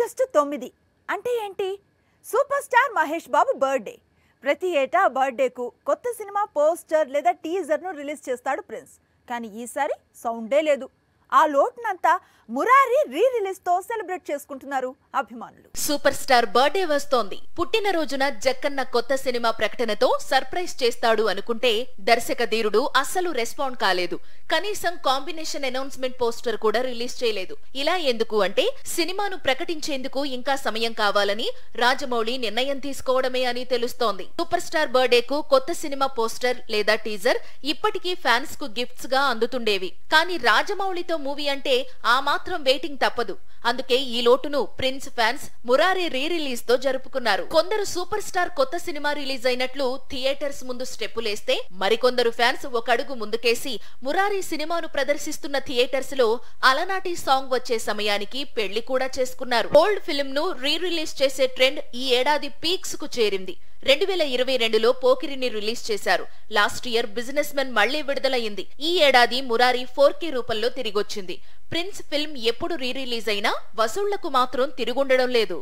August 9 అంటే ఏంటి? Super star Mahesh Babu birthday. ప్రతి ఏటా బర్త్డేకు కొత్త సినిమా పోస్టర్ లేదా టీజర్ను రిలీజ్ చేస్తాడు ప్రిన్స్. కానీ ఈసారి సౌండే లేదు. ఆ లోటునంతా మురారి రిలీజ్ తో సెలబ్రేట్ చేసుకుంటున్నారు అభిమానులు. సూపర్ స్టార్ బర్త్డే వస్తోంది. పుట్టినరోజున జక్కన్న కొత్త సినిమా ప్రకటనతో సర్ప్రైజ్ చేస్తాడు అనుకుంటే దర్శక ధీరుడు అస్సలు రెస్పాండ్ కాలేదు. కనీసం కాంబినేషన్ అనౌన్స్మెంట్ పోస్టర్ కూడా రిలీజ్ చేయలేదు. ఇలా ఎందుకు అంటే సినిమాను ప్రకటించేందుకు ఇంకా సమయం కావాలని రాజమౌళి నిర్ణయం తీసుకోవడమే అని తెలుస్తోంది. సూపర్ స్టార్ బర్త్డేకు కొత్త సినిమా పోస్టర్ లేదా టీజర్ ఇప్పటికీ ఫ్యాన్స్ కు గిఫ్ట్స్ గా అందుతుండేవి. కానీ రాజమౌళితో మూవీ అంటే ఆ మాత్రం వెయిటింగ్ తప్పదు. అందుకే ఈ లోటును ప్రిన్స్ ఫ్యాన్స్ మురారి రిలీజ్ తో జరుపుకున్నారు. కొందరు సూపర్ స్టార్ కొత్త సినిమా రిలీజ్ అయినట్లు థియేటర్స్ ముందు స్టెప్పులేస్తే, మరికొందరు ఫ్యాన్స్ ఒక అడుగు ముందుకేసి మురారి సినిమాను ప్రదర్శిస్తున్న థియేటర్స్ లో అలనాటి సాంగ్ వచ్చే సమయానికి పెళ్లి కూడా చేసుకున్నారు. ఓల్డ్ ఫిల్మ్ ను రిలీజ్ చేసే ట్రెండ్ ఈ ఏడాది పీక్స్ కు చేరింది. 2022లో పోకిరిని రిలీజ్ చేశారు. లాస్ట్ ఇయర్ బిజినెస్ మెన్ మళ్లీ విడుదలయ్యింది. ఈ ఏడాది మురారి 4K రూపంలో తిరిగొచ్చింది. ప్రిన్స్ ఫిల్మ్ ఎప్పుడు రిలీజ్ అయినా వసూళ్లకు మాత్రం తిరుగుండడం లేదు.